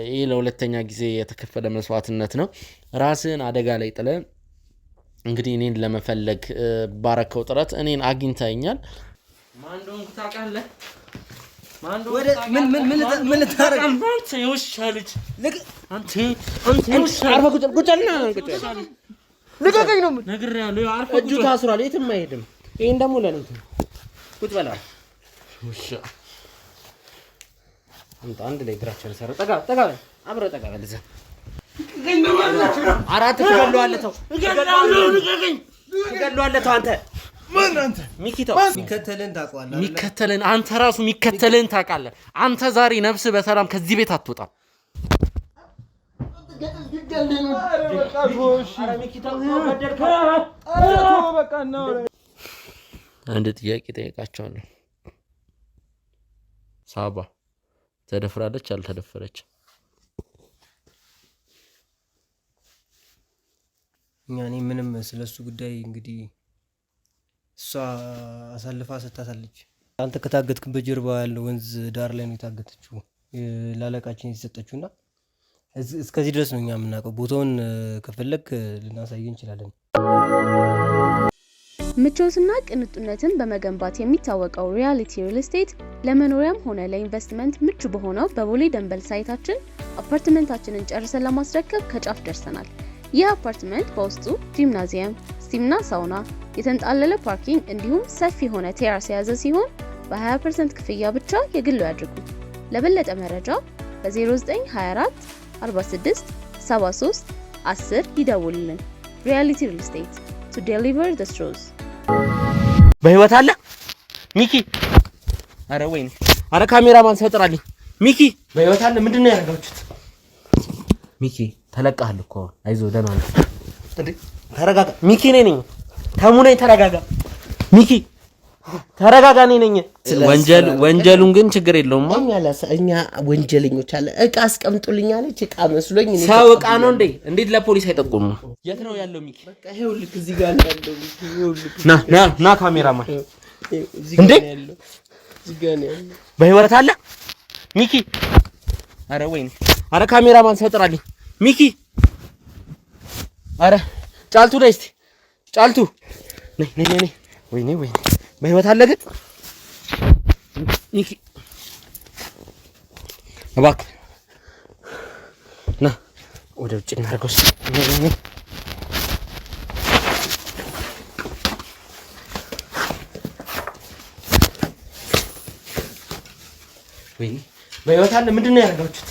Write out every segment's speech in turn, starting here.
ይሄ ለሁለተኛ ጊዜ የተከፈለ መስዋዕትነት ነው። ራስን አደጋ ላይ ጥለ እንግዲህ እኔን ለመፈለግ ባረከው ጥረት እኔን አግኝተኛል። ማን እንደሆንኩ ታውቃለህ? ምን ልታረግ አንተ የውሻ ልጅ አንተ ልቀቀኝ ነው ነግሬሃለሁ። አርፈህ እጁ ታስሯል፣ የትም አይሄድም። ይሄን ደግሞ ለኔ ቁጭ በላ ውሻ አንድ ላይ እግራቸውን ሰረ ጠጋ አብረው ጠጋ በል እዛ አራት ትገለዋለህ። ተው ትገለዋለህ። ተው አንተ ማን አንተ ሚኪታው ሚከተልን ታውቀዋለህ? ሚከተልን አንተ ራሱ ሚከተልን ታውቃለህ? አንተ ዛሬ ነፍስ በሰላም ከዚህ ቤት አትወጣም። አንድ ጥያቄ ጠይቃቸዋለሁ። ሳባ ተደፍራለች አልተደፈረች? እኔ ምንም ስለሱ ጉዳይ እንግዲህ እሷ አሳልፋ ሰጣታለች። አንተ ከታገትክበት ጀርባ ያለው ወንዝ ዳር ላይ ነው የታገተችው፣ ላለቃችን የተሰጠችውና እስከዚህ ድረስ ነው እኛ የምናውቀው። ቦታውን ከፈለክ ልናሳየን እንችላለን። ምቾትና ቅንጡነትን በመገንባት የሚታወቀው ሪያሊቲ ሪል ስቴት ለመኖሪያም ሆነ ለኢንቨስትመንት ምቹ በሆነው በቦሌ ደንበል ሳይታችን አፓርትመንታችንን ጨርሰን ለማስረከብ ከጫፍ ደርሰናል። ይህ አፓርትመንት በውስጡ ጂምናዚየም፣ ስቲምና ሳውና፣ የተንጣለለ ፓርኪንግ እንዲሁም ሰፊ የሆነ ቴራስ የያዘ ሲሆን በ20% ክፍያ ብቻ የግሉ ያድርጉ። ለበለጠ መረጃ በ0924 46 73 10 ይደውሉልን። ሪያሊቲ ሪል ስቴት to deliver the truth። በህይወት አለ ሚኪ? አረ ወይኔ! አረ ካሜራማን ሰው ጥራልኝ። ሚኪ በህይወት አለ? ምንድነው ያደረጋችሁት? ሚኪ ተለቀሃል እኮ አይዞህ፣ ደህና ነህ እንዴ? ተረጋጋ ሚኪ። ነኝ ተሙ ነኝ። ተረጋጋ ሚኪ፣ ተረጋጋ። ነኝ ወንጀሉን ግን ችግር የለውም። እኛ ወንጀለኞች አለ እቃ አስቀምጡልኝ አለች። እቃ መስሎኝ ሰው እቃ ነው እንዴ? እንዴት ለፖሊስ አይጠቁሙ? የት ነው ያለው ሚኪ? በቃ ይሄው ልክ እዚህ ጋር ነው ያለው ሚኪ። ና ካሜራማን እዚህ ጋር ነው ያለው። እዚህ ጋር ነው ያለው። በህይወት አለ ሚኪ? አረ ወይኔ! አረ ካሜራማን ሰው ጥራልኝ ሚኪ። አረ ጫልቱ ነይ እስቲ ጫልቱ ነይ። ወይኔ በህይወት አለ ግን ሚኪ? እባክህ ና ወደ ውጭ እናድርገው። ወይኔ በህይወት አለ? ምንድን ነው ያደረጋችሁት?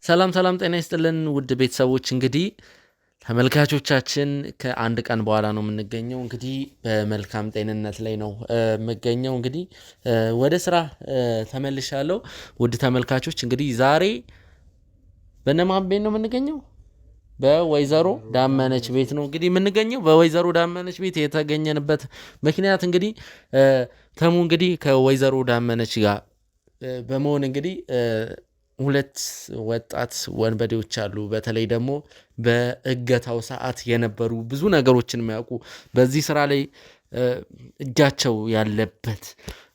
ሰላም ጤና ይስጥልን ውድ ቤተሰቦች፣ እንግዲህ ተመልካቾቻችን ከአንድ ቀን በኋላ ነው የምንገኘው። እንግዲህ በመልካም ጤንነት ላይ ነው የምገኘው። እንግዲህ ወደ ስራ ተመልሻለሁ። ውድ ተመልካቾች እንግዲህ ዛሬ በነማን ቤት ነው የምንገኘው? በወይዘሮ ዳመነች ቤት ነው እንግዲህ የምንገኘው። በወይዘሮ ዳመነች ቤት የተገኘንበት ምክንያት እንግዲህ ተሙ እንግዲህ ከወይዘሮ ዳመነች ጋር በመሆን እንግዲህ ሁለት ወጣት ወንበዴዎች አሉ። በተለይ ደግሞ በእገታው ሰዓት የነበሩ ብዙ ነገሮችን የሚያውቁ በዚህ ስራ ላይ እጃቸው ያለበት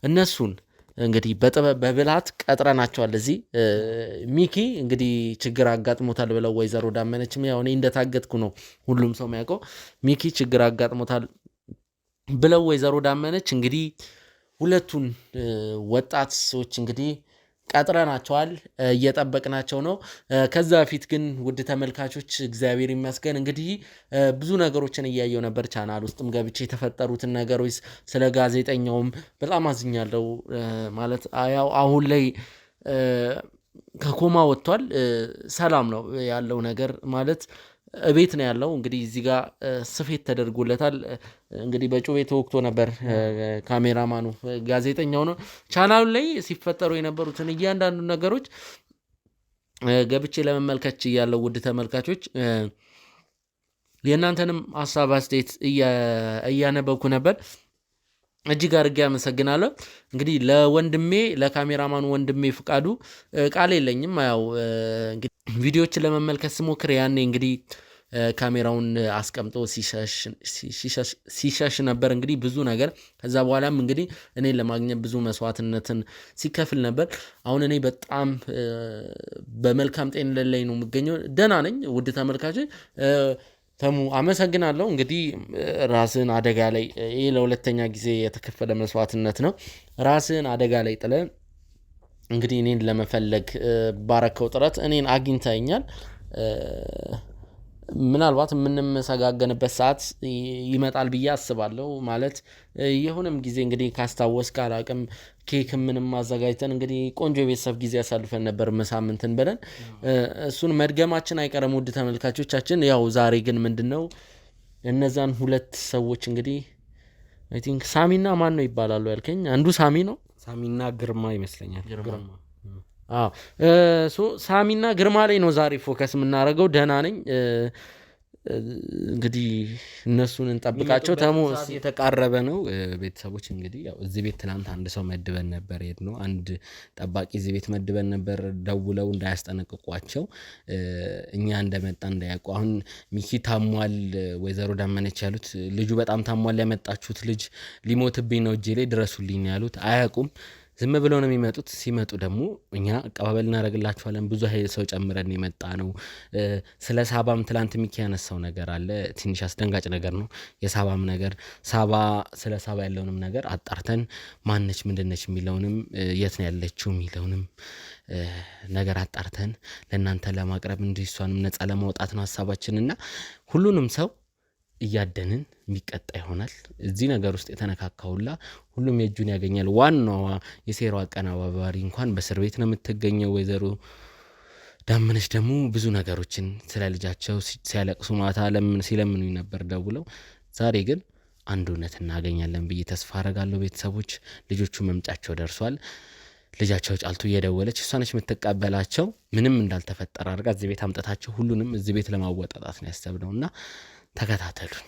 እነሱን እንግዲህ በጥበብ በብልሃት ቀጥረናቸዋል። እዚህ ሚኪ እንግዲህ ችግር አጋጥሞታል ብለው ወይዘሮ ዳመነችም ያው እኔ እንደታገጥኩ ነው ሁሉም ሰው የሚያውቀው። ሚኪ ችግር አጋጥሞታል ብለው ወይዘሮ ዳመነች እንግዲህ ሁለቱን ወጣት ሰዎች እንግዲህ ቀጥረናቸዋል፣ እየጠበቅናቸው ነው። ከዛ በፊት ግን ውድ ተመልካቾች እግዚአብሔር ይመስገን እንግዲህ ብዙ ነገሮችን እያየው ነበር። ቻናል ውስጥም ገብቼ የተፈጠሩትን ነገሮች ስለ ጋዜጠኛውም በጣም አዝኛለሁ። ማለት ያው አሁን ላይ ከኮማ ወጥቷል፣ ሰላም ነው ያለው ነገር ማለት እቤት ነው ያለው። እንግዲህ እዚህ ጋር ስፌት ተደርጎለታል። እንግዲህ በጩቤ ተወክቶ ነበር ካሜራማኑ፣ ጋዜጠኛው ነው። ቻናሉ ላይ ሲፈጠሩ የነበሩትን እያንዳንዱ ነገሮች ገብቼ ለመመልከት ያለው ውድ ተመልካቾች የእናንተንም ሀሳብ አስተያየት እያነበብኩ ነበር። እጅግ አድርጌ አመሰግናለሁ። እንግዲህ ለወንድሜ ለካሜራማኑ ወንድሜ ፍቃዱ ቃል የለኝም። ያው እንግዲህ ቪዲዮዎችን ለመመልከት ስሞክር ያኔ እንግዲህ ካሜራውን አስቀምጦ ሲሸሽ ነበር እንግዲህ ብዙ ነገር። ከዛ በኋላም እንግዲህ እኔን ለማግኘት ብዙ መስዋዕትነትን ሲከፍል ነበር። አሁን እኔ በጣም በመልካም ጤንነት ላይ ነው የምገኘው። ደህና ነኝ ውድ ተመልካቾች። ተሙ አመሰግናለሁ። እንግዲህ ራስን አደጋ ላይ ይሄ ለሁለተኛ ጊዜ የተከፈለ መስዋዕትነት ነው። ራስን አደጋ ላይ ጥለ እንግዲህ እኔን ለመፈለግ ባረከው ጥረት እኔን አግኝተኛል። ምናልባት የምንመሰጋገንበት ሰዓት ይመጣል ብዬ አስባለሁ። ማለት የሆነም ጊዜ እንግዲህ ካስታወስክ አላቅም ኬክ ምንም አዘጋጅተን እንግዲህ ቆንጆ የቤተሰብ ጊዜ ያሳልፈን ነበር ሳምንትን ብለን እሱን መድገማችን አይቀርም ውድ ተመልካቾቻችን። ያው ዛሬ ግን ምንድነው እነዛን ሁለት ሰዎች እንግዲህ አይ ቲንክ ሳሚና ማን ነው ይባላሉ ያልከኝ? አንዱ ሳሚ ነው፣ ሳሚና ግርማ ይመስለኛል። ሳሚና ግርማ ላይ ነው ዛሬ ፎከስ የምናደርገው። ደህና ነኝ እንግዲህ እነሱን እንጠብቃቸው። ተሙ የተቃረበ ነው። ቤተሰቦች እንግዲህ ያው እዚህ ቤት ትናንት አንድ ሰው መድበን ነበር ነው አንድ ጠባቂ እዚህ ቤት መድበን ነበር፣ ደውለው እንዳያስጠነቅቋቸው እኛ እንደመጣ እንዳያውቁ። አሁን ሚኪ ታሟል፣ ወይዘሮ ዳመነች ያሉት ልጁ በጣም ታሟል፣ ያመጣችሁት ልጅ ሊሞትብኝ ነው እጄ ላይ ድረሱልኝ ያሉት። አያውቁም፣ ዝም ብለው ነው የሚመጡት። ሲመጡ ደግሞ እኛ አቀባበል እናደርግላቸዋለን። ብዙ ኃይል ሰው ጨምረን የመጣ ነው። ስለ ሳባም ትላንት ሚኪ ያነሳው ነገር አለ፣ ትንሽ አስደንጋጭ ነገር ነው የሳባም ነገር። ስለ ሳባ ያለውንም ነገር አጣርተን ማነች ምንድነች የሚለውንም የት ነው ያለችው የሚለውንም ነገር አጣርተን ለእናንተ ለማቅረብ እንዲህ እሷንም ነፃ ለማውጣት ነው ሀሳባችንና ሁሉንም ሰው እያደንን የሚቀጣ ይሆናል። እዚህ ነገር ውስጥ የተነካካውላ ሁሉም የእጁን ያገኛል። ዋናዋ የሴራው አቀናባባሪ እንኳን በእስር ቤት ነው የምትገኘው። ወይዘሮ ዳመነች ደግሞ ብዙ ነገሮችን ስለ ልጃቸው ሲያለቅሱ ማታ ሲለምኑኝ ነበር ደውለው። ዛሬ ግን አንድ እውነት እናገኛለን ብዬ ተስፋ አረጋለሁ። ቤተሰቦች ልጆቹ መምጫቸው ደርሷል። ልጃቸው ጫልቱ እየደወለች እሷ ነች የምትቀበላቸው። ምንም እንዳልተፈጠረ አድርጋ እዚህ ቤት አምጠታቸው ሁሉንም እዚህ ቤት ለማወጣጣት ነው ያሰብነውና ተከታተሉን።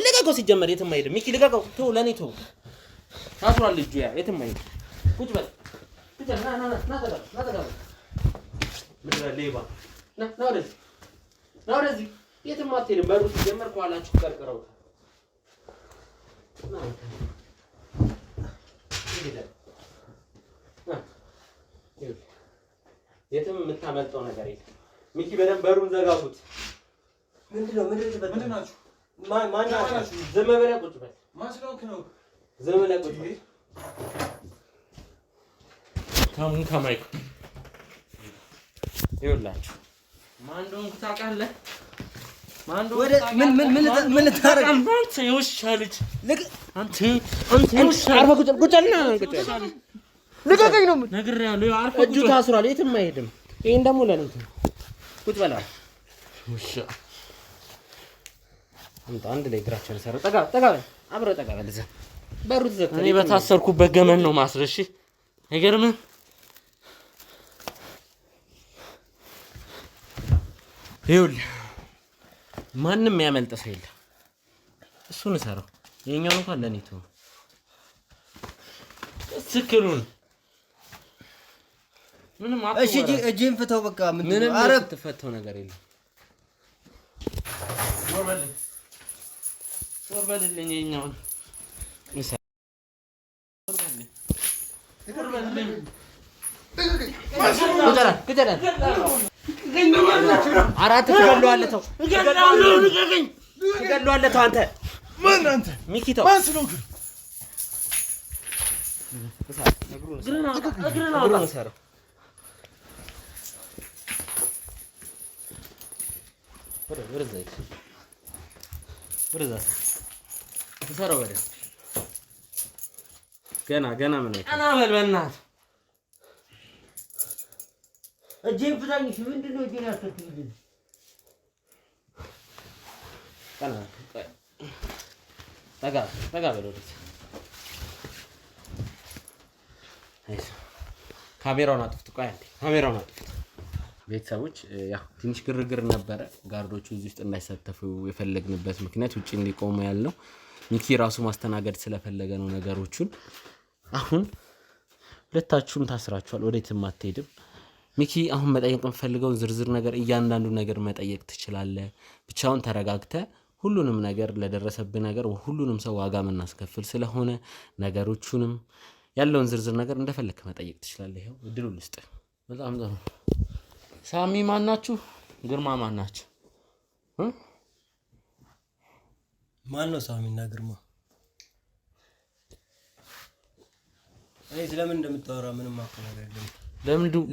ልቀቀው ሲጀመር የትም አይሄድም። ሚኪ ልቀቀው፣ ተው ለኔ ተው። ታስሯል ልጁ ያ የትም አይሄድም። ቁጭ በል ና ተጋ ምድረ ሌባ ና ወደዚህ የትም አትሄድም። በሩ ሲጀመር ከኋላችሁ ቀርቅረው የትም የምታመልጠው ነገር የለም። ሚኪ በደንብ በሩን ዘጋሁት። ምንድን ናችሁ? ማናችሁ? ዝም ብለህ ቁጭ በል። ማን ስለሆንክ ነው? ዝም ብለህ ቁጭ በል። ታሙን ከማይኩ ይኸውላችሁ ማን እንደሆንኩ ታውቃለህ? ምን ልታረግ? አንተ የውሻ ልጅ አንተ አርፈህ ቁጭ በል። ልቀቀኝ ነው ነግሬሃለሁ። አርፈህ እጁ ታስሯል፣ የትም አይሄድም። ይሄን ደግሞ ለኔ ቁጭ በል። ውሻ አንድ ላይ እግራቸውን ሰሩ። ጠጋ በል አብረው ጠጋ በል። እዛ በሩ ተዘግቶ እኔ በታሰርኩበት ገመን ነው ማስረሽ። አይገርምም? ይኸውልህ ማንም ያመልጥ ሰው የለም። እሱን እሰራው። የኛው እንኳን ለኔ ተው። ስክሩን ምንም አጥቶ እሺ፣ እጅን ፍተው በቃ። ምንም አረብ ተፈተው ነገር የለም። ወርበልልኝ የኛውን አራት ትገለዋለህ። ተው ትገለዋለህ። ተው አንተ ማን? አንተ ሚኪ ተው። ማን ስለሆንክ እግሩን ሰራው። ወደዛ ተሰራው በደንብ ገና ምን ነው? ቀና በል በእናትህ። እጄን ፍታኝ። ምንድን ነው እጄን ያስከትልኝ? ጠጋ በለው ወደዚህ። ካሜራውን አጥፍት። ቆይ አንዴ ካሜራውን አጥፍት። ቤተሰቦች ያው ትንሽ ግርግር ነበረ። ጋርዶቹ እዚህ ውስጥ እንዳይሳተፉ የፈለግንበት ምክንያት ውጪ እንዲቆሙ ያልነው ሚኪ ራሱ ማስተናገድ ስለፈለገ ነው ነገሮቹን። አሁን ሁለታችሁም ታስራችኋል፣ ወዴትም አትሄድም። ሚኪ አሁን መጠየቅ የምፈልገውን ዝርዝር ነገር እያንዳንዱ ነገር መጠየቅ ትችላለህ። ብቻውን ተረጋግተህ ሁሉንም ነገር ለደረሰብህ ነገር ሁሉንም ሰው ዋጋ የምናስከፍል ስለሆነ ነገሮቹንም ያለውን ዝርዝር ነገር እንደፈለክ መጠየቅ ትችላለህ። ይሄው እድሉ ልስጥ። በጣም ጥሩ። ሳሚ ማናችሁ? ግርማ ማናችሁ? ማን ነው ሳሚና ግርማ? እኔ ስለምን እንደምታወራ ምንም አቆናለ አይደለም።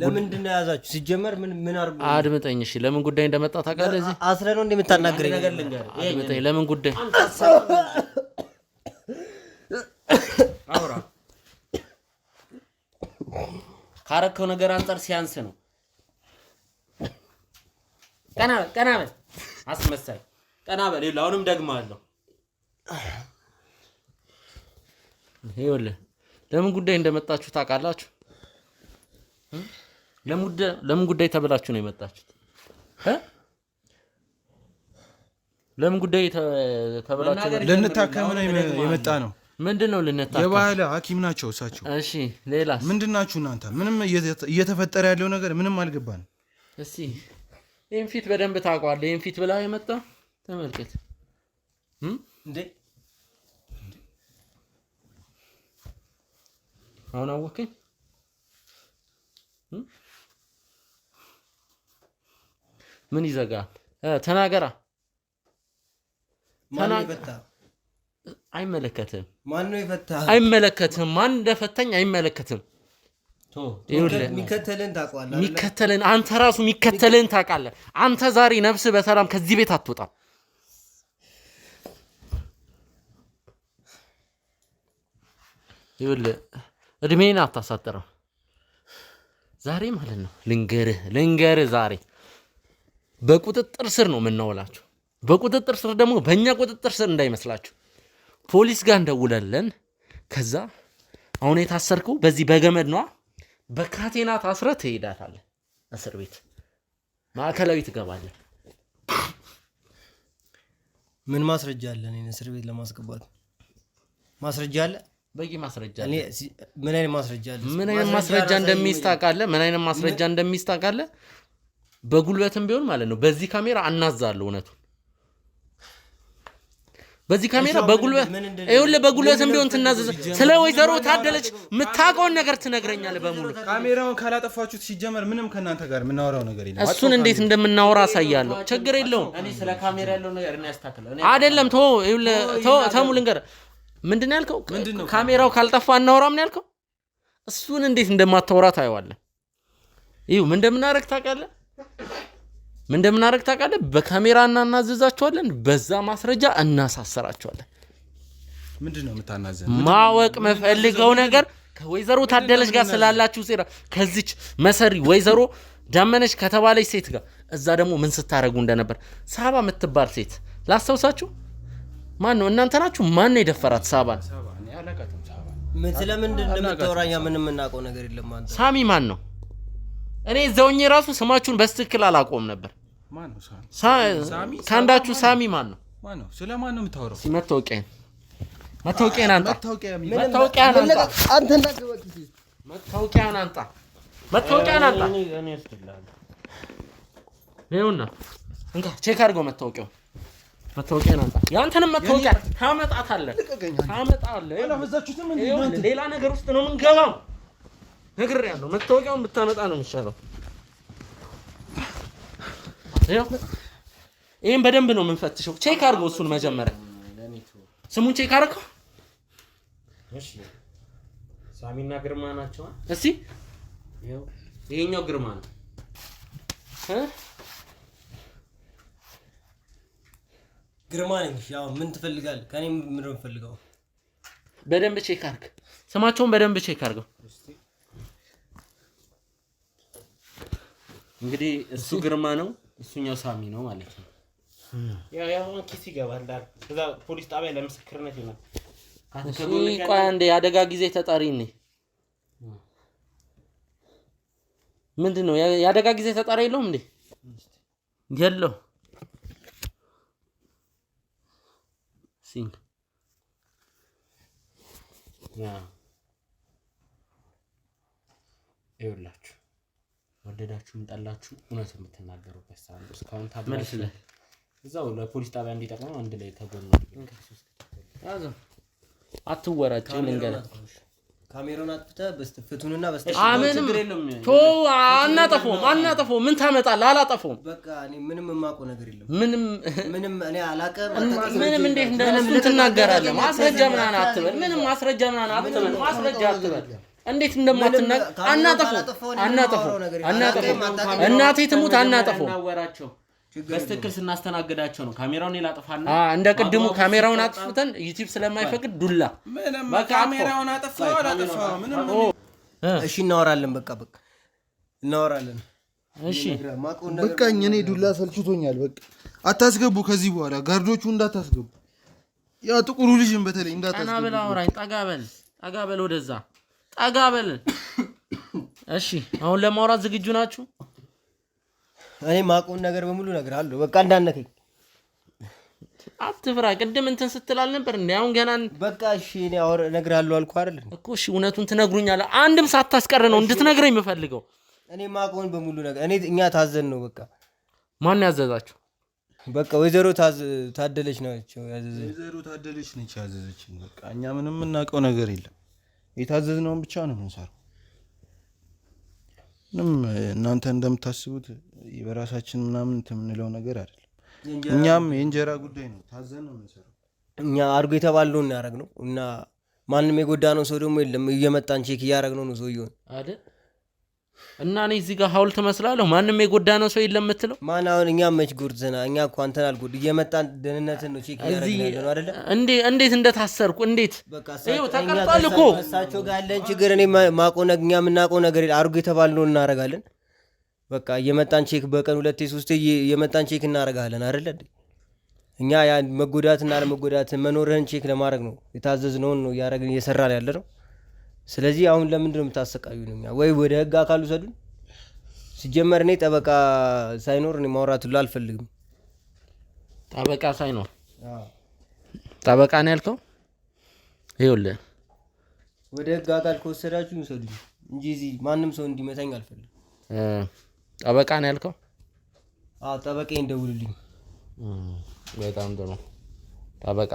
ለምንድን ነው ያዛችሁ? ሲጀመር ምን አርጉ? አድምጠኝ እሺ። ለምን ጉዳይ እንደመጣ ታውቃለህ? እዚህ አስረ ነው እንደምታናግረኝ ነገር ልንገር። አድምጠኝ። ለምን ጉዳይ አውራ። ካረከው ነገር አንፃር ሲያንስ ነው። ቀና በል አስመሳይ፣ ቀና በል። አሁንም ደግማለሁ። ይኸውልህ ለምን ጉዳይ እንደመጣችሁ ታውቃላችሁ? ለምን ጉዳይ ተብላችሁ ነው የመጣችሁት? ለምን ጉዳይ ተብላችሁ? ልንታከም ነው የመጣ ነው። ምንድነው ልንታከም? የባህል ሐኪም ናቸው እሳቸው። እሺ ሌላስ? ምንድናችሁ እናንተ? ምንም እየተፈጠረ ያለው ነገር ምንም አልገባንም። እስቲ ይሄን ፊት በደንብ ታውቀዋለህ? ይሄን ፊት ብላ የመጣ ተመልከት እንዴ። አሁን አወከኝ። ምን ይዘጋል? ተናገራ። ማን ይፈታ? አይመለከትም። ማን ነው ይፈታ? አይመለከትም። ማን እንደፈተኝ አይመለከትም። ሚከተልን ታውቃለህ? ሚከተልን አንተ ራሱ ሚከተልን ታውቃለህ? አንተ ዛሬ ነፍስ በሰላም ከዚህ ቤት አትወጣም። ይኸውልህ እድሜን አታሳጥረው። ዛሬ ማለት ነው ልንገርህ ዛሬ በቁጥጥር ስር ነው የምናውላችሁ። በቁጥጥር ስር ደግሞ በእኛ ቁጥጥር ስር እንዳይመስላችሁ ፖሊስ ጋር እንደውላለን። ከዛ አሁን የታሰርከው በዚህ በገመድ ነው። በካቴና ታስረህ ትሄዳታለህ። እስር ቤት ማዕከላዊ ትገባለህ። ምን ማስረጃ አለ? እኔን እስር ቤት ለማስገባት ማስረጃ አለ? በቂ ማስረጃ አለ። ምን አይነት ማስረጃ አለ? ምን አይነት ማስረጃ እንደሚስታቃለህ? ምን አይነት ማስረጃ እንደሚስታቃለህ? በጉልበትም ቢሆን ማለት ነው። በዚህ ካሜራ አናዛለሁ እውነቱን። በዚህ ካሜራ በጉልበት ይኸውልህ፣ በጉልበትም ቢሆን ትናዘዝ። ስለ ወይዘሮ ታደለች የምታውቀውን ነገር ትነግረኛለህ በሙሉ። ካሜራውን ካላጠፋችሁት ሲጀመር ምንም ከእናንተ ጋር የምናወራው ነገር የለም። እሱን እንዴት እንደምናወራ አሳያለሁ። ችግር የለውም። እኔ ስለ ካሜራ ያለው ነገር እኔ ያስተካክለው አይደለም። ተሙ ልንገር። ምንድን ነው ያልከው? ካሜራው ካልጠፋ እናወራም ነው ያልከው። እሱን እንዴት እንደማታወራ ታየዋለህ። ይኸው ምን እንደምናደርግ ታውቃለህ? በካሜራ እናናዝዛቸዋለን፣ በዛ ማስረጃ እናሳሰራቸዋለን። ምንድን ነው የምታናዘን? ማወቅ መፈልገው ነገር ከወይዘሮ ታደለች ጋር ስላላችሁ ሴራ፣ ከዚች መሰሪ ወይዘሮ ዳመነች ከተባለች ሴት ጋር እዛ ደግሞ ምን ስታረጉ እንደነበር። ሳባ የምትባል ሴት ላስታውሳችሁ። ማን ነው? እናንተ ናችሁ። ማን ነው የደፈራት ሳባን? ምን ስለምንድን እንደምታወራኛ ምንም የምናውቀው ነገር የለም። አንተ ሳሚ ማን ነው? እኔ እዛውኝ ራሱ ስማችሁን በስትክክል አላቆም ነበር። ማን ነው ሳሚ? ካንዳችሁ ሳሚ ማን ነው? ማን ነው? ስለማን ነው የምታወራው? መታወቂያን አንጣ። መታወቂያን አንጣ። ይኸውና እንካ ቼክ አድርገው መታወቂያን አንጣ። ያንተንም መታወቂያ ታመጣታለህ። ሌላ ነገር ውስጥ ነው የምንገባው። ነግሬሃለሁ። መታወቂያውን ብታመጣ ነው የሚሻለው። ይሄን በደንብ ነው የምንፈትሸው። ቼክ አድርገው እሱን መጀመሪያ። ስሙን ቼክ አድርገው። እሺ ሳሚና ግርማ ናቸው። እስቲ ይሄኛው ግርማ ነው። ግርማ ነኝ። ያው ምን ትፈልጋለህ? ከኔ ምን ነው የምፈልገው? በደንብ ቼክ አድርግ። ስማቸውን በደንብ ቼክ አድርገው። እንግዲህ እሱ ግርማ ነው፣ እሱኛው ሳሚ ነው ማለት ነው። ያው ኪስ ይገባል ዳር እዛ ፖሊስ ጣቢያ ለምስክርነት ይሆናል። ቆይ አንዴ የአደጋ ጊዜ ተጠሪ ነኝ። ምንድን ነው የአደጋ ጊዜ ተጠሪ የለውም እንዴ? የለው ሲን ይኸውላችሁ ወደዳችሁም ጠላችሁ እውነት የምትናገሩበት ሰዓት እስካሁን ታብላችሁ እዛው ለፖሊስ ጣቢያ እንዲጠቅመው አንድ ላይ ተጎን አትወራጭ ልንገር ካሜራውን አጥፍተህ በስተፍቱንና ምንም አናጠፋውም ምን ታመጣለህ? አላጠፋውም በቃ እኔ ምንም የማውቀው ነገር የለም። ምንም እኔ አላውቅም። ምንም እንዴት እንደምን ትናገራለህ? ማስረጃ ምናምን አትበል። ምንም ማስረጃ ምናምን አትበል። ማስረጃ አትበል። እንዴት እንደማትናገር አናጠፋው እናቴ ትሙት አናጠፋው። በስትክክል ስናስተናግዳቸው ነው። ካሜራውን ይላጥፋና እንደ ቅድሙ ካሜራውን አጥፍተን ዩቲዩብ ስለማይፈቅድ ዱላ ካሜራውን አጠፋው ምንም እሺ እናወራለን። በቃ እናወራለን። እሺ በቃ እኔ ዱላ ሰልችቶኛል። በቃ አታስገቡ ከዚህ በኋላ ጋርዶቹ እንዳታስገቡ። ያ ጥቁሩ ልጅን በተለይ እንዳታስገቡ። እና በል አውራኝ። ጠጋ በል ወደዛ ጠጋ በል። እሺ አሁን ለማውራት ዝግጁ ናችሁ? እኔ ማቆን ነገር በሙሉ ነገር አለ። በቃ እንዳነከኝ አትፍራ። ቅድም እንትን ስትል አልነበር እንዴ? አሁን ገና በቃ እሺ እኔ አወር እነግርሃለሁ አልኩህ አይደል እኮ። እሺ እውነቱን ትነግሩኛለህ። አንድም ሳታስቀር ነው እንድትነግረኝ የምፈልገው። እኔ ማቆን በሙሉ ነገር እኛ ታዘን ነው። በቃ ማን ያዘዛችሁ? በቃ ወይዘሮ ታደለች ናቸው ያዘዘች። ወይዘሮ ታደለች ነች ያዘዘችን። በቃ እኛ ምንም የምናውቀው ነገር የለም። የታዘዝነውን ብቻ ነው የምንሰራው። ምንም እናንተ እንደምታስቡት በራሳችን ምናምን የምንለው ነገር አይደለም። እኛም የእንጀራ ጉዳይ ነው። ታዘን ነው የምንሰራው። እኛ አድርጎ የተባልነውን እናደርግ ነው እና ማንም የጎዳነው ሰው ደግሞ የለም። እየመጣን ቼክ እያደረግነው ነው ሰውየውን አይደል? እና እኔ እዚህ ጋር ሐውልት መስላለሁ። ማንም የጎዳነው ሰው የለም የምትለው ማን? አሁን እኛም መች ጉርዘና እኛ እኮ አንተን አልጎድ እየመጣን ደህንነትን ነው ቼክ እያደረግን ነው አይደል? እንዴት እንደታሰርኩ እንዴት ይኸው ተቀርጧል እኮ እሳቸው ጋር ያለን ችግር እኔ ማውቀው ነገር እኛ የምናውቀው ነገር አድርጎ የተባልነውን እናደርጋለን። በቃ እየመጣን ቼክ በቀን 2-3 እየመጣን ቼክ እናደርጋለን አይደል እንዴ? እኛ ያ መጎዳትና አለመጎዳት መኖርህን ቼክ ለማድረግ ነው የታዘዝነውን ነው እያደረግን እየሰራን ያለ ነው። ስለዚህ አሁን ለምንድን ነው የምታሰቃዩን? እኛ ወይ ወደ ህግ አካሉ ሰዱን። ሲጀመር እኔ ጠበቃ ሳይኖር እኔ ማውራት ሁሉ አልፈልግም። ጠበቃ ሳይኖር ጠበቃ ነው ያልከው? ይኸውልህ ወደ ህግ አካል ከወሰዳችሁ ይውሰዱኝ እንጂ እዚህ ማንም ሰው እንዲመታኝ አልፈልግም። ጠበቃ ነው ያልከው? ጠበቃዬ እንደውልልኝ። በጣም ጥሩ ጠበቃ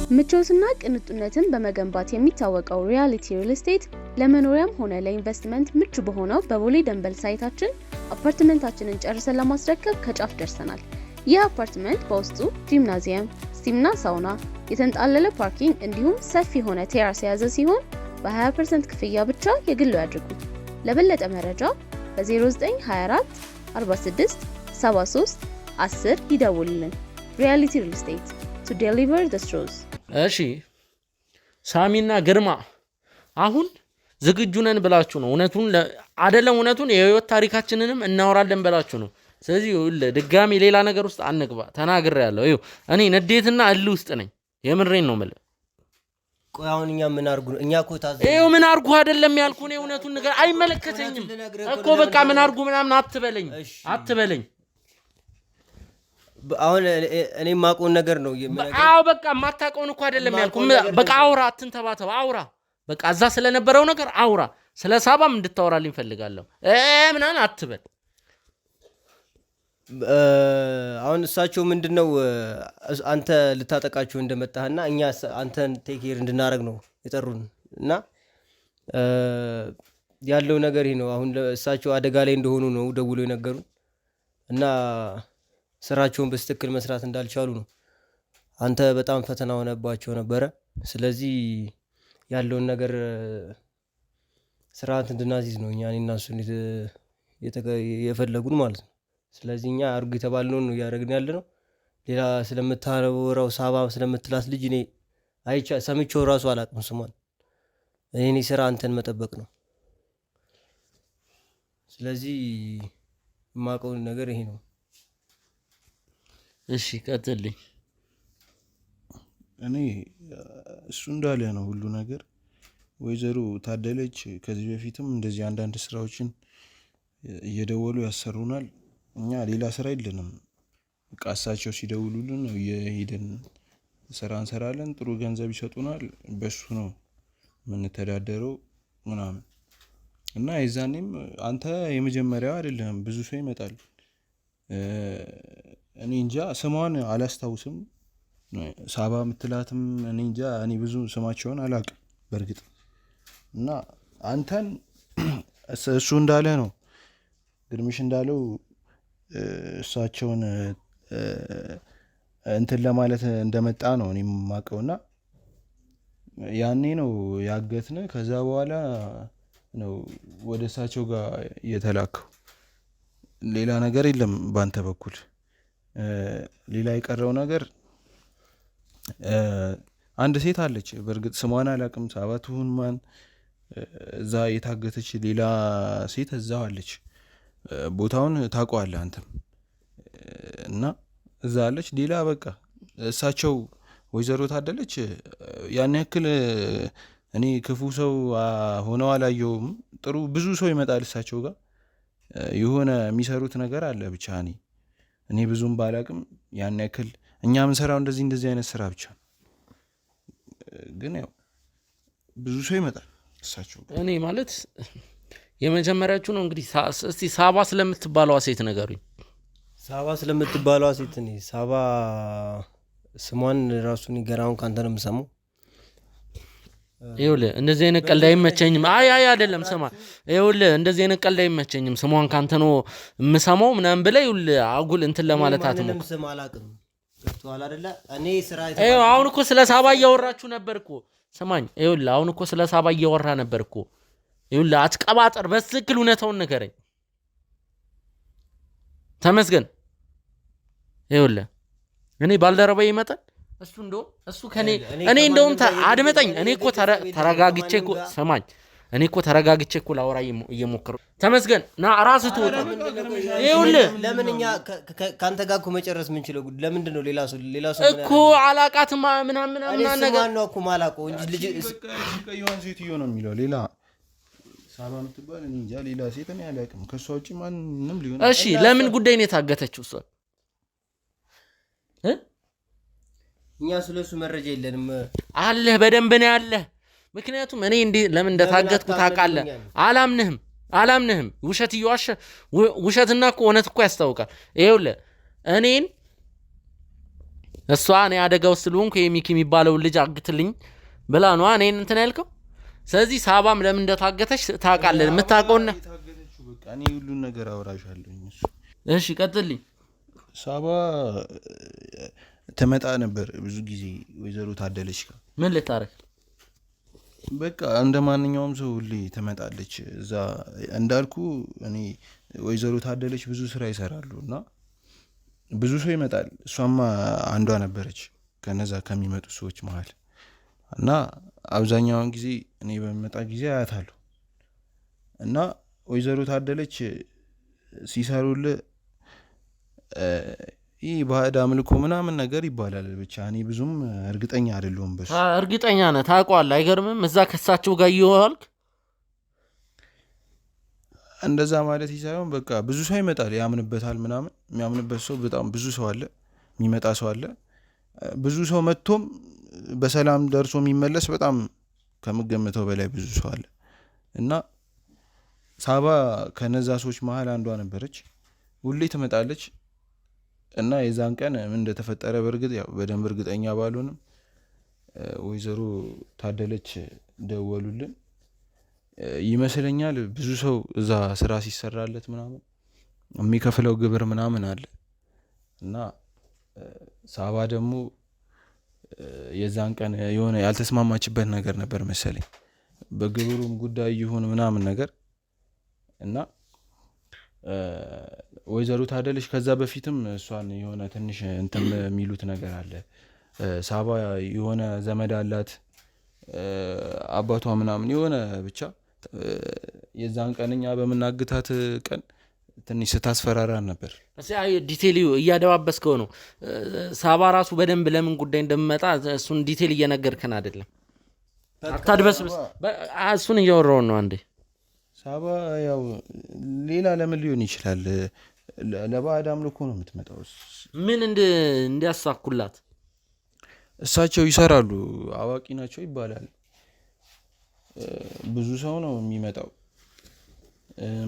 ምቾትና ቅንጡነትን በመገንባት የሚታወቀው ሪያሊቲ ሪል ስቴት ለመኖሪያም ሆነ ለኢንቨስትመንት ምቹ በሆነው በቦሌ ደንበል ሳይታችን አፓርትመንታችንን ጨርሰን ለማስረከብ ከጫፍ ደርሰናል። ይህ አፓርትመንት በውስጡ ጂምናዚየም፣ ስቲምና ሳውና፣ የተንጣለለ ፓርኪንግ እንዲሁም ሰፊ የሆነ ቴራስ የያዘ ሲሆን በ20% ክፍያ ብቻ የግሉ ያድርጉ። ለበለጠ መረጃ በ0924 46 73 10 ይደውሉልን። ሪያሊቲ ሪል ስቴት to deliver the truth። እሺ ሳሚና ግርማ አሁን ዝግጁ ነን ብላችሁ ነው እውነቱን የህይወት ታሪካችንንም እናወራለን ብላችሁ ነው። ስለዚህ ድጋሚ ሌላ ነገር ውስጥ አንግባ። ተናግሬያለሁ። እኔ ንዴትና እልህ ውስጥ ነኝ። የምሬን ነው የምልህ። ቆይ አሁን እኛ ምን አርጉ? እኛ እኮ ምን አርጉ አይደለም ያልኩህ። እኔ እውነቱን ነገር አይመለከተኝም እኮ በቃ ምን አርጉ ምናምን አትበለኝ። አሁን እኔ የማውቀውን ነገር ነው በቃ የማታውቀውን እኮ አይደለም ያልኩህ። በቃ አውራ፣ አትንተባተብ፣ አውራ። በቃ እዛ ስለነበረው ነገር አውራ። ስለ ሳባም እንድታወራልኝ ፈልጋለሁ ምናምን አትበል። አሁን እሳቸው ምንድነው አንተ ልታጠቃቸው እንደመጣህና እኛ አንተን ቴክ ኬር እንድናደርግ ነው የጠሩን እና ያለው ነገር ይሄ ነው። አሁን እሳቸው አደጋ ላይ እንደሆኑ ነው ደውሎ የነገሩን እና ስራቸውን በስትክክል መስራት እንዳልቻሉ ነው። አንተ በጣም ፈተና ሆነባቸው ነበረ። ስለዚህ ያለውን ነገር ስርዓት እንድናዚዝ ነው እኛ እና እሱ የፈለጉን ማለት ነው። ስለዚህ እኛ አርጉ የተባልነውን ነው እያደረግን ያለ ነው። ሌላ ስለምታወራው ሳባ ስለምትላት ልጅ እኔ ሰምቼው ራሱ አላውቅም ስሟን። እኔ ስራ አንተን መጠበቅ ነው። ስለዚህ የማውቀውን ነገር ይሄ ነው። እሺ ቀጥልኝ። እኔ እሱ እንዳለ ነው ሁሉ ነገር። ወይዘሮ ታደለች ከዚህ በፊትም እንደዚህ አንዳንድ ስራዎችን እየደወሉ ያሰሩናል። እኛ ሌላ ስራ የለንም። በቃ እሳቸው ሲደውሉልን ነው የሄድን ስራ እንሰራለን። ጥሩ ገንዘብ ይሰጡናል። በሱ ነው የምንተዳደረው ምናምን እና የዛኔም አንተ የመጀመሪያው አይደለም፣ ብዙ ሰው ይመጣል። እኔ እንጃ ስሟን አላስታውስም። ሳባ የምትላትም እኔ እንጃ፣ እኔ ብዙ ስማቸውን አላውቅም በእርግጥ። እና አንተን እሱ እንዳለ ነው ግርምሽ እንዳለው እሳቸውን እንትን ለማለት እንደመጣ ነው እኔ የማውቀውና ያኔ ነው ያገትነ። ከዛ በኋላ ነው ወደ እሳቸው ጋር የተላከው። ሌላ ነገር የለም ባንተ በኩል። ሌላ የቀረው ነገር አንድ ሴት አለች፣ በእርግጥ ስሟን አላውቅም፣ ሳባቱን ማን እዛ የታገተች ሌላ ሴት እዛው አለች። ቦታውን ታውቀዋለህ አንተም እና እዛ አለች። ሌላ በቃ እሳቸው ወይዘሮ ታደለች ያን ያክል እኔ ክፉ ሰው ሆነው አላየውም። ጥሩ ብዙ ሰው ይመጣል እሳቸው ጋር የሆነ የሚሰሩት ነገር አለ። ብቻ እኔ ብዙም ባላቅም ያን ያክል እኛ ምንሰራው እንደዚህ አይነት ስራ ብቻ። ግን ያው ብዙ ሰው ይመጣል እሳቸው ጋር። እኔ ማለት የመጀመሪያችሁ ነው እንግዲህ። እስቲ ሳባ ስለምትባለዋ ሴት ነገሩኝ። ሳባ ስለምትባለዋ ሴት እኔ ሳባ ስሟን ራሱን ገራውን ካንተ ነው የምሰማው። ይኸውልህ እንደዚህ አይነት ቀልድ አይመቸኝም። አይ አይደለም ስማ፣ ይኸውልህ እንደዚህ አይነት ቀልድ አይመቸኝም። ስሟን ካንተ ነው የምሰማው ምናምን ብለህ ይኸውልህ አጉል እንትን ለማለት አትሞክር። ስም አላውቅም። ገብቶሃል አይደለ? እኔ ስራ አሁን እኮ ስለ ሳባ እያወራችሁ ነበር እኮ። ስማኝ፣ ይኸውልህ አሁን እኮ ስለ ሳባ እያወራ ነበር እኮ። ይኸውልህ አትቀባጠር፣ በትክክል እውነታውን ንገረኝ ተመስገን። ይኸውልህ እኔ ባልደረባዬ ይመጣል እሱ እንደውም እሱ ከኔ እኔ እንደውም አድመጠኝ። እኔ እኮ ተረጋግቼ እኮ ሰማኝ። እኔ እኮ ተረጋግቼ እኮ ላወራ እየሞከርኩ ተመስገን ና ራስህ ትወጣ። ይኸውልህ ለምን እኛ ካንተ ጋር እኮ መጨረስ የምንችለው ለምንድን ነው? ሌላ ሰው እኮ አላቃትማ ምናምን ነገር ነው እኮ ማላውቀው እንጂ ልጅ ቀይዋን ሴትዮ ነው የሚለው ሌላ ሳባ የምትባል እኔ እንጃ ሌላ ሴት እኔ አላውቅም። ከእሷ ውጭ ማንም ሊሆን። እሺ ለምን ጉዳይ ነው የታገተችው እሷ? እኛ ስለሱ መረጃ የለንም። አለህ በደንብ ነው ያለህ። ምክንያቱም እኔ ለምን እንደታገትኩ ታውቃለህ። አላምንህም። ውሸት እየዋሸ ውሸትና እኮ እውነት እኮ ያስታውቃል። ይኸውልህ እኔን እሷ እኔ አደጋ ውስጥ ልሆንኩ የሚኪ የሚባለውን ልጅ አግትልኝ ብላ ነዋ እኔን እንትን ያልከው። ስለዚህ ሳባም ለምን እንደታገተች ታውቃለህ። የምታውቀውና በቃ እኔ ሁሉን ነገር አወራሻለሁ። እሺ ቀጥልኝ። ሳባ ትመጣ ነበር ብዙ ጊዜ ወይዘሮ ታደለች ጋር። ምን ልታረግ? በቃ እንደ ማንኛውም ሰው ሁሌ ትመጣለች እዛ። እንዳልኩ እኔ ወይዘሮ ታደለች ብዙ ስራ ይሰራሉ እና ብዙ ሰው ይመጣል። እሷማ አንዷ ነበረች ከነዛ ከሚመጡ ሰዎች መሀል እና አብዛኛውን ጊዜ እኔ በሚመጣ ጊዜ አያታለሁ። እና ወይዘሮ ታደለች ሲሰሩልህ ይህ ባዕድ አምልኮ ምናምን ነገር ይባላል። ብቻ እኔ ብዙም እርግጠኛ አይደለሁም በሱ። እርግጠኛ ነህ? ታውቀዋለህ? አይገርምም? እዛ ከሳቸው ጋር እየዋልክ እንደዛ ማለት ሳይሆን በቃ ብዙ ሰው ይመጣል፣ ያምንበታል ምናምን። የሚያምንበት ሰው በጣም ብዙ ሰው አለ፣ የሚመጣ ሰው አለ። ብዙ ሰው መጥቶም በሰላም ደርሶ የሚመለስ በጣም ከምገምተው በላይ ብዙ ሰው አለ። እና ሳባ ከነዛ ሰዎች መሀል አንዷ ነበረች። ሁሌ ትመጣለች እና የዛን ቀን ምን እንደተፈጠረ በእርግጥ ያው በደንብ እርግጠኛ ባልሆንም ወይዘሮ ታደለች ደወሉልን ይመስለኛል። ብዙ ሰው እዛ ስራ ሲሰራለት ምናምን የሚከፍለው ግብር ምናምን አለ እና ሳባ ደግሞ የዛን ቀን የሆነ ያልተስማማችበት ነገር ነበር መሰለኝ በግብሩም ጉዳይ ይሁን ምናምን ነገር እና ወይዘሮ ታደለች ከዛ በፊትም እሷን የሆነ ትንሽ እንትን የሚሉት ነገር አለ። ሳባ የሆነ ዘመድ አላት አባቷ ምናምን የሆነ ብቻ የዛን ቀን እኛ በምናግታት ቀን ትንሽ ስታስፈራራን ነበር። ዲቴል እያደባበስከው ነው። ሳባ ራሱ በደንብ ለምን ጉዳይ እንደምመጣ እሱን ዲቴል እየነገርከን አይደለም። አታድበስብስ። እሱን እያወራውን ነው። አንዴ ሳባ ያው ሌላ ለምን ሊሆን ይችላል? ለባዕድ አምልኮ ነው የምትመጣው። ምን እንዲያሳኩላት እሳቸው ይሰራሉ፣ አዋቂ ናቸው ይባላል። ብዙ ሰው ነው የሚመጣው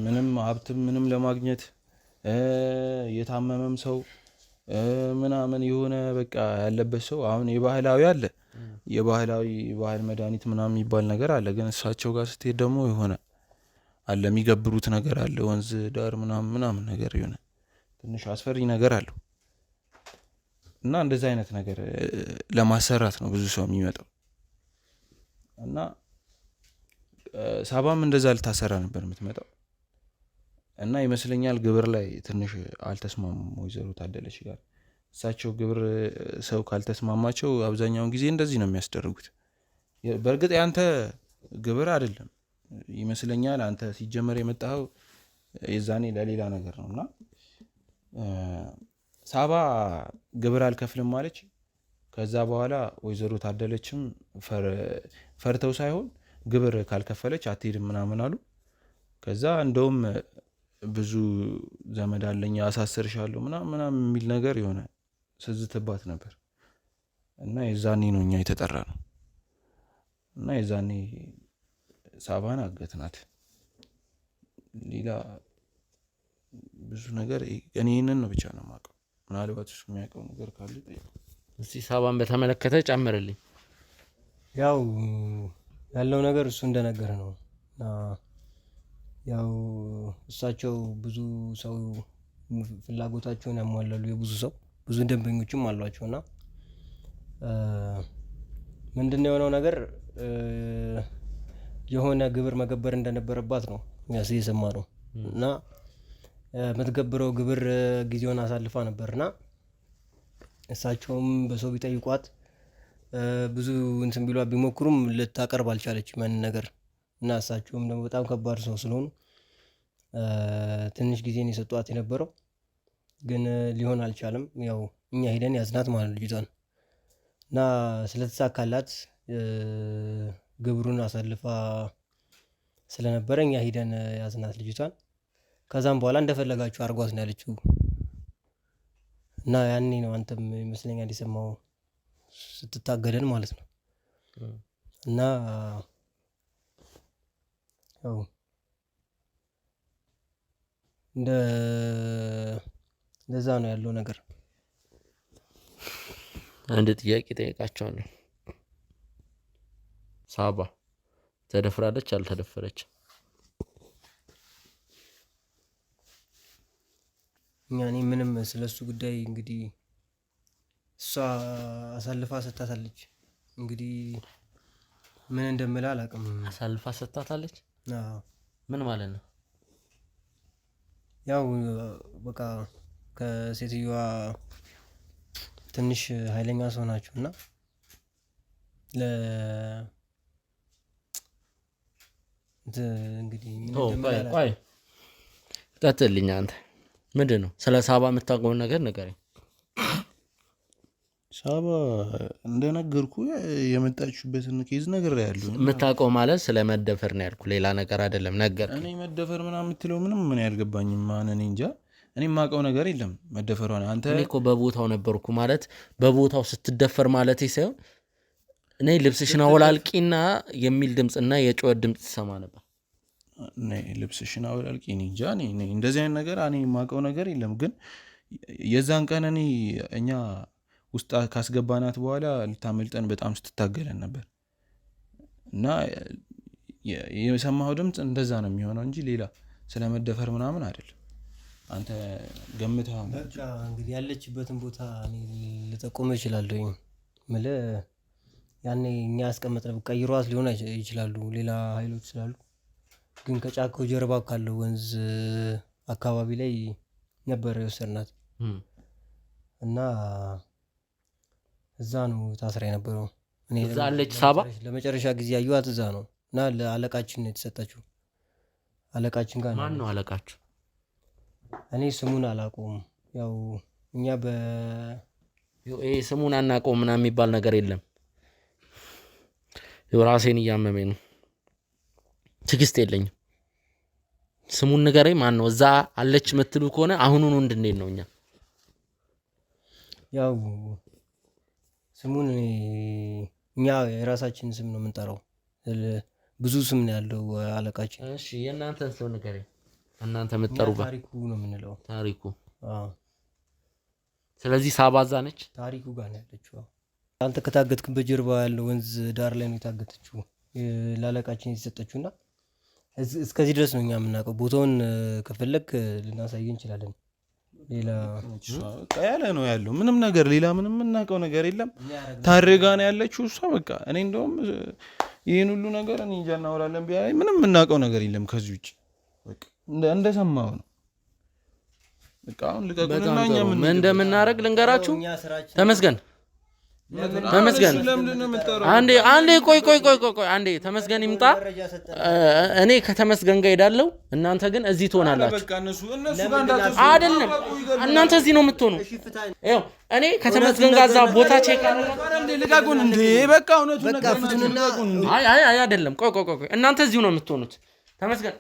ምንም ሀብትም ምንም ለማግኘት የታመመም ሰው ምናምን የሆነ በቃ ያለበት ሰው አሁን የባህላዊ አለ ባህል መድኃኒት ምናምን የሚባል ነገር አለ። ግን እሳቸው ጋር ስትሄድ ደግሞ የሆነ አለ የሚገብሩት ነገር አለ። ወንዝ ዳር ምናምን ነገር የሆነ ትንሽ አስፈሪ ነገር አለው እና እንደዚህ አይነት ነገር ለማሰራት ነው ብዙ ሰው የሚመጣው። እና ሳባም እንደዛ ልታሰራ ነበር የምትመጣው እና ይመስለኛል ግብር ላይ ትንሽ አልተስማሙም ወይዘሮ ታደለች ጋር። እሳቸው ግብር ሰው ካልተስማማቸው አብዛኛውን ጊዜ እንደዚህ ነው የሚያስደርጉት። በእርግጥ ያንተ ግብር አይደለም ይመስለኛል። አንተ ሲጀመር የመጣኸው የዛኔ ለሌላ ነገር ነው። እና ሳባ ግብር አልከፍልም ማለች። ከዛ በኋላ ወይዘሮ ታደለችም ፈርተው ሳይሆን ግብር ካልከፈለች አትሄድም ምናምን አሉ። ከዛ እንደውም ብዙ ዘመድ አለኝ አሳስርሻለሁ ምናምን የሚል ነገር የሆነ ስዝትባት ነበር። እና የዛኔ ነው እኛ የተጠራ ነው። እና የዛኔ ሳባን አገትናት። ሌላ ብዙ ነገር እኔ ይህንን ነው ብቻ ነው የማውቀው። ምናልባት እሱ የሚያውቀው ነገር ካለ እስቲ ሳባን በተመለከተ ጨምርልኝ። ያው ያለው ነገር እሱ እንደነገረ ነው። ያው እሳቸው ብዙ ሰው ፍላጎታቸውን ያሟላሉ። የብዙ ሰው ብዙ ደንበኞችም አሏቸው። እና ምንድን የሆነው ነገር የሆነ ግብር መገበር እንደነበረባት ነው የሰማ ነው። እና የምትገብረው ግብር ጊዜውን አሳልፋ ነበርና እሳቸውም በሰው ቢጠይቋት ብዙ እንትን ቢሏ ቢሞክሩም ልታቀርብ አልቻለችም ያንን ነገር። እና እሳቸውም ደግሞ በጣም ከባድ ሰው ስለሆኑ ትንሽ ጊዜን የሰጧት የነበረው ግን ሊሆን አልቻለም። ያው እኛ ሄደን ያዝናት ማለት ልጅቷን እና ስለተሳካላት ግብሩን አሳልፋ ስለነበረ እኛ ሄደን ያዝናት ልጅቷን። ከዛም በኋላ እንደፈለጋችሁ አርጓት ነው ያለችው። እና ያኔ ነው አንተም ይመስለኛል የሰማው ስትታገደን ማለት ነው። እና ያው እንደዛ ነው ያለው ነገር። አንድ ጥያቄ ጠይቃቸዋለሁ። ሳባ ተደፍራለች አልተደፈረች? እኔ ምንም ስለሱ ጉዳይ እንግዲህ እሷ አሳልፋ ሰጥታታለች። እንግዲህ ምን እንደምል አላውቅም። አሳልፋ ሰጥታታለች? ምን ማለት ነው? ያው በቃ ከሴትዮዋ ትንሽ ኃይለኛ ሰው ናቸው እና እንግዲህ ቆይ ቀጥልኝ። አንተ ምንድን ነው ስለ ሳባ የምታውቀውን ነገር ንገረኝ። ሳባ እንደነገርኩ የመጣችሁበትን ኬዝ ነገር ያሉ የምታውቀው ማለት ስለ መደፈር ነው ያልኩ፣ ሌላ ነገር አይደለም። ነገር እኔ መደፈር ምናምን የምትለው ምንም ምን ያልገባኝም። እኔ እንጃ፣ እኔ የማውቀው ነገር የለም መደፈሯ። አንተ እኔ እኮ በቦታው ነበርኩ ማለት በቦታው ስትደፈር ማለት ሳይሆን እኔ ልብስሽን አወላልቂና የሚል ድምፅና የጩኸት ድምፅ ትሰማ ነበር። ልብስሽን አወላልቂ እንጃ፣ እንደዚህ አይነት ነገር እኔ የማውቀው ነገር የለም። ግን የዛን ቀን እኛ ውስጥ ካስገባናት በኋላ ልታመልጠን በጣም ስትታገለን ነበር እና የሰማኸው ድምፅ እንደዛ ነው የሚሆነው እንጂ ሌላ ስለ መደፈር ምናምን አይደለም። አንተ ገምተህ በቃ እንግዲህ ያለችበትን ቦታ ልጠቁም እችላለሁ። ምልህ ያኔ እኛ ያስቀመጥን ቀይሯት ሊሆን ይችላሉ ሌላ ኃይሎች ስላሉ፣ ግን ከጫካው ጀርባ ካለው ወንዝ አካባቢ ላይ ነበር የወሰድናት እና እዛ ነው ታስራ የነበረው። እኔ እዛ አለች ሳባ ለመጨረሻ ጊዜ ያየኋት እዛ ነው እና ለአለቃችን ነው የተሰጠችው። አለቃችን ጋር ማን ነው አለቃችሁ? እኔ ስሙን አላውቀውም። ያው እኛ ስሙን አናውቀውም ምናምን የሚባል ነገር የለም። ራሴን እያመመኝ ነው፣ ትዕግስት የለኝም። ስሙን ንገረኝ። ማን ነው? እዛ አለች የምትሉ ከሆነ አሁኑኑ እንድንሄድ ነው። ያው ስሙን እኛ የራሳችንን ስም ነው የምንጠራው። ብዙ ስም ነው ያለው አለቃችን። እሺ የእናንተን ስም ንገረኝ። እናንተ የምትጠሩበት ታሪኩ ነው የምንለው። ታሪኩ። ስለዚህ ሳባ እዛ ነች፣ ታሪኩ ጋር ነው ያለችው። አንተ ከታገትክበት ጀርባ ያለው ወንዝ ዳር ላይ ነው የታገተችው፣ ለአለቃችን የተሰጠችው እና እስከዚህ ድረስ ነው እኛ የምናውቀው። ቦታውን ከፈለግ ልናሳይ እንችላለን። ሌላ ያለ ነው ያለው ምንም ነገር ሌላ ምንም የምናውቀው ነገር የለም። ታርጋ ነው ያለችው እሷ። በቃ እኔ እንደውም ይህን ሁሉ ነገር እኔ እንጃ እናወራለን ቢያ ምንም የምናውቀው ነገር የለም ከዚህ ውጭ። በቃ እንደሰማው ነው። በቃ አሁን ልቀቁንና እኛ ምን እንደምናደርግ ልንገራችሁ። ተመስገን አንዴ ቆይ አንዴ ተመስገን ይምጣ። እኔ ከተመስገን ጋር ሄዳለሁ፣ እናንተ ግን እዚህ ትሆናላችሁ። አይደለም እናንተ እዚህ ነው የምትሆኑ። ይኸው እኔ ከተመስገን ጋር እዛ ቦታ ቼክ ልቀቁን እንዴ! በቃ እውነቱን ነገር አይደለም። ቆይ እናንተ እዚሁ ነው የምትሆኑት። ተመስገን